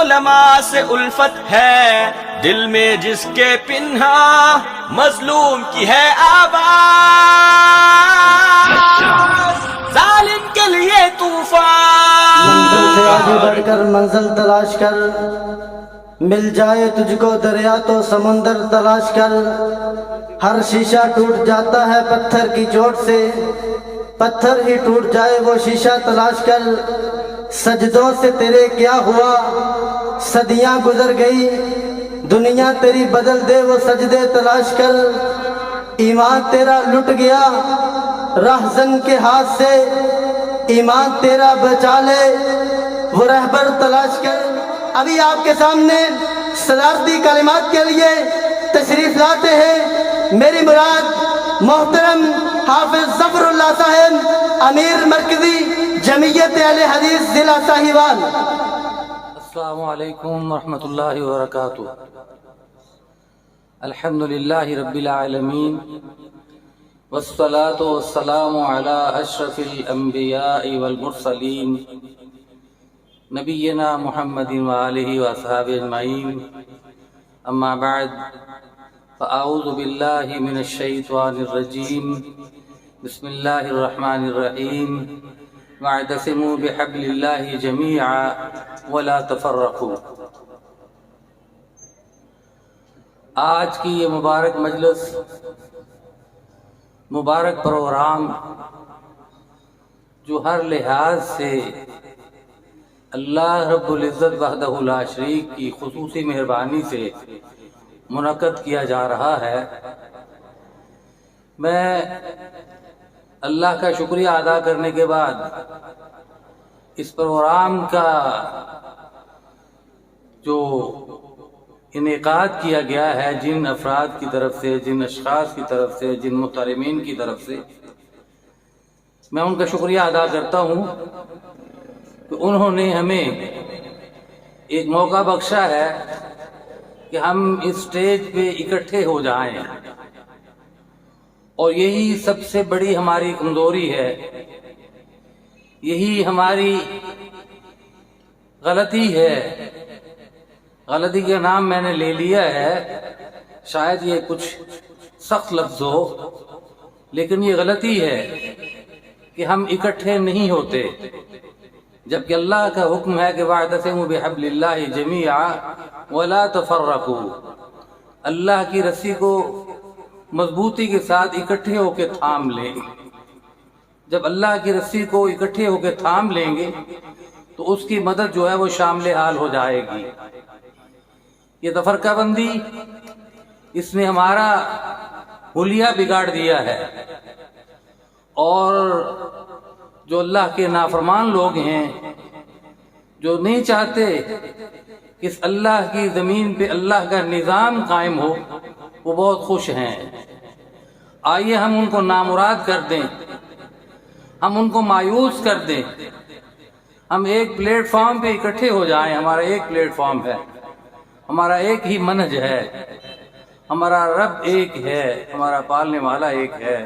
علماء سے الفت ہے، دل میں جس کے پنہا مظلوم کی ہے آواز، ظالم کے لیے طوفان۔ منزل سے آگے بڑھ کر منزل تلاش کر، مل جائے تجھ کو دریا تو سمندر تلاش کر۔ ہر شیشہ ٹوٹ جاتا ہے پتھر کی چوٹ سے، پتھر ہی ٹوٹ جائے وہ شیشہ تلاش کر۔ سجدوں سے تیرے کیا ہوا، صدیاں گزر گئی، دنیا تیری بدل دے وہ سجدے تلاش کر۔ ایمان تیرا لٹ گیا رہزن کے ہاتھ سے، ایمان تیرا بچا لے وہ رہبر تلاش کر۔ ابھی آپ کے سامنے صدارتی کلمات کے لیے تشریف لاتے ہیں میری مراد محترم حافظ ظفر اللہ صاحب، امیر مرکزی جمعیت اہل حدیث ضلع ساہیوال۔ السلام علیکم ورحمۃ اللہ وبرکاتہ۔ الحمد للہ رب العالمین، والصلاة والسلام علی اشرف الانبیاء والمرسلین، نبینا محمد وآلہ واصحابہ اجمعین، اما بعد فاعوذ باللہ من الشیطان الرجیم، بسم اللہ الرحمن الرحیم، واعتصموا بحبل اللہ جمیعا ولا تفرقوا۔ آج کی یہ مبارک مجلس، مبارک پروگرام، جو ہر لحاظ سے اللہ رب العزت وحدہ لا شریک کی خصوصی مہربانی سے منعقد کیا جا رہا ہے، میں اللہ کا شکریہ ادا کرنے کے بعد اس پروگرام کا جو انعقاد کیا گیا ہے، جن افراد کی طرف سے، جن اشخاص کی طرف سے، جن محترمین کی طرف سے، میں ان کا شکریہ ادا کرتا ہوں کہ انہوں نے ہمیں ایک موقع بخشا ہے کہ ہم اس سٹیج پہ اکٹھے ہو جائیں، اور یہی سب سے بڑی ہماری کمزوری ہے، یہی ہماری غلطی ہے۔ غلطی کا نام میں نے لے لیا ہے، شاید یہ کچھ سخت لفظ ہو، لیکن یہ غلطی ہے کہ ہم اکٹھے نہیں ہوتے، جبکہ اللہ کا حکم ہے کہ واعتصموا بحبل اللہ جمیعا ولا تفرقوا۔ اللہ کی رسی کو مضبوطی کے ساتھ اکٹھے ہو کے تھام لیں۔ جب اللہ کی رسی کو اکٹھے ہو کے تھام لیں گے تو اس کی مدد جو ہے وہ شامل حال ہو جائے گی۔ یہ تفرقہ بندی، اس نے ہمارا حلیہ بگاڑ دیا ہے، اور جو اللہ کے نافرمان لوگ ہیں، جو نہیں چاہتے کہ اس اللہ کی زمین پہ اللہ کا نظام قائم ہو، وہ بہت خوش ہیں۔ آئیے ہم ان کو نامراد کر دیں، ہم ان کو مایوس کر دیں، ہم ایک پلیٹ فارم پہ اکٹھے ہو جائیں۔ ہمارا ایک پلیٹ فارم ہے، ہمارا ایک ہی منہج ہے، ہمارا رب ایک ہے، ہمارا پالنے والا ایک ہے،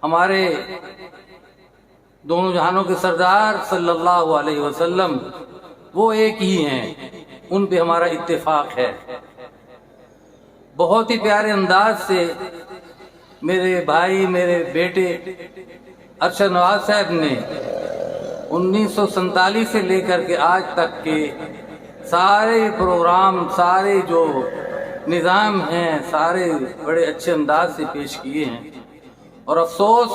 ہمارے دونوں جہانوں کے سردار صلی اللہ علیہ وسلم وہ ایک ہی ہیں، ان پہ ہمارا اتفاق ہے۔ بہت ہی پیارے انداز سے میرے بھائی، میرے بیٹے ارشد نواز صاحب نے 1947 سے لے کر کے آج تک کے سارے پروگرام، سارے جو نظام ہیں، سارے بڑے اچھے انداز سے پیش کیے ہیں، اور افسوس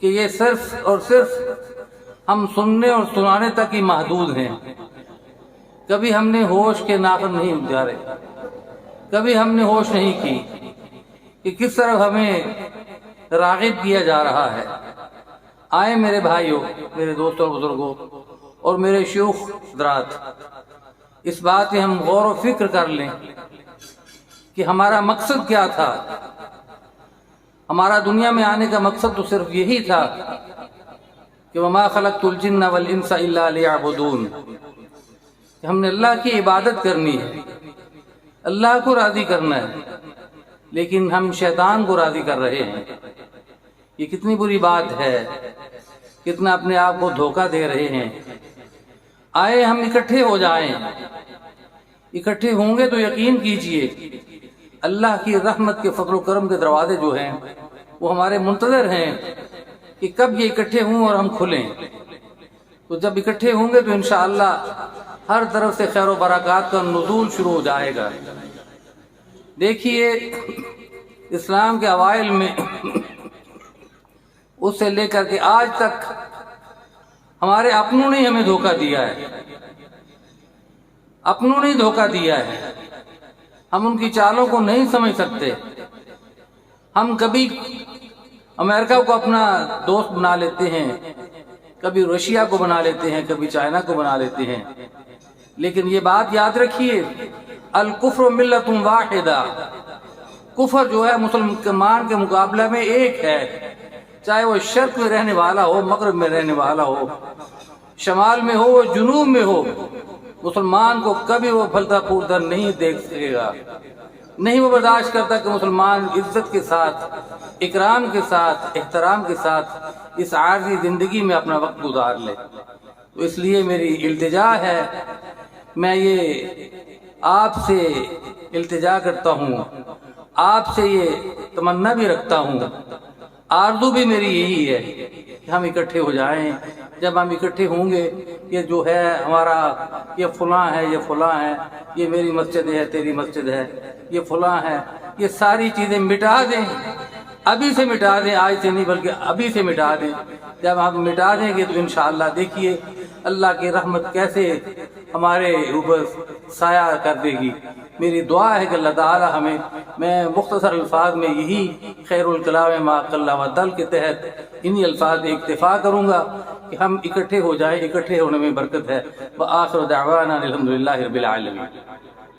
کہ یہ صرف اور صرف ہم سننے اور سنانے تک ہی محدود ہیں۔ کبھی ہم نے ہوش کے ناخن نہیں اجارے، کبھی ہم نے ہوش نہیں کی کہ کس طرح ہمیں راغب کیا جا رہا ہے۔ آئے میرے بھائیوں، میرے دوستوں، بزرگوں اور میرے شیوخ حضرات، اس بات پہ ہم غور و فکر کر لیں کہ ہمارا مقصد کیا تھا۔ ہمارا دنیا میں آنے کا مقصد تو صرف یہی تھا کہ وما خلقت الجن والانس الا لیعبدون، کہ ہم نے اللہ کی عبادت کرنی ہے، اللہ کو راضی کرنا ہے، لیکن ہم شیطان کو راضی کر رہے ہیں۔ یہ کتنی بری بات ہے، کتنا اپنے آپ کو دھوکہ دے رہے ہیں۔ آئے ہم اکٹھے ہو جائیں. اکٹھے ہوں گے تو یقین کیجئے اللہ کی رحمت کے فضل و کرم کے دروازے جو ہیں وہ ہمارے منتظر ہیں کہ کب یہ اکٹھے ہوں اور ہم کھلیں. تو جب اکٹھے ہوں گے تو انشاءاللہ ہر طرف سے خیر و برکات کا نزول شروع ہو جائے گا. دیکھیے اسلام کے اوائل میں اس سے لے کر کے آج تک ہمارے اپنوں نے ہمیں دھوکہ دیا ہے. اپنوں نے دھوکہ دیا ہے. ہم ان کی چالوں کو نہیں سمجھ سکتے. ہم کبھی امریکہ کو اپنا دوست بنا لیتے ہیں, کبھی رشیا کو بنا لیتے ہیں, کبھی چائنا کو بنا لیتے ہیں. لیکن یہ بات یاد رکھیے الکفر ملت واحدہ, کفر جو ہے مسلمان کے مقابلہ میں ایک ہے. چاہے وہ شرق میں رہنے والا ہو, مغرب میں رہنے والا ہو, شمال میں ہو, جنوب میں ہو, مسلمان کو کبھی وہ پھلتا پھولتا نہیں دیکھ سکے گا. نہیں وہ برداشت کرتا کہ مسلمان عزت کے ساتھ, اکرام کے ساتھ, احترام کے ساتھ اس عارضی زندگی میں اپنا وقت گزار لے. تو اس لیے میری التجا ہے, میں یہ آپ سے التجا کرتا ہوں, آپ سے یہ تمنا بھی رکھتا ہوں, آرزو بھی میری یہی ہے کہ ہم اکٹھے ہو جائیں. جب ہم اکٹھے ہوں گے, یہ جو ہے ہمارا یہ فلاں ہے, یہ فلاں ہے, یہ میری مسجد ہے, تیری مسجد ہے, یہ فلاں ہے, یہ ساری چیزیں مٹا دیں, ابھی سے مٹا دیں, آج سے نہیں بلکہ ابھی سے مٹا دیں. جب ہم مٹا دیں گے تو انشاءاللہ دیکھیے اللہ کی رحمت کیسے ہمارے اوپر سایہ کر دے گی. میری دعا ہے کہ اللہ تعالی ہمیں, میں مختصر الفاظ میں یہی خیر الکلام ما قل و دل کے تحت انہی الفاظ میں اکتفا کروں گا کہ ہم اکٹھے ہو جائیں. اکٹھے ہونے میں برکت ہے. وآخر دعوانا الحمدللہ رب العالمین.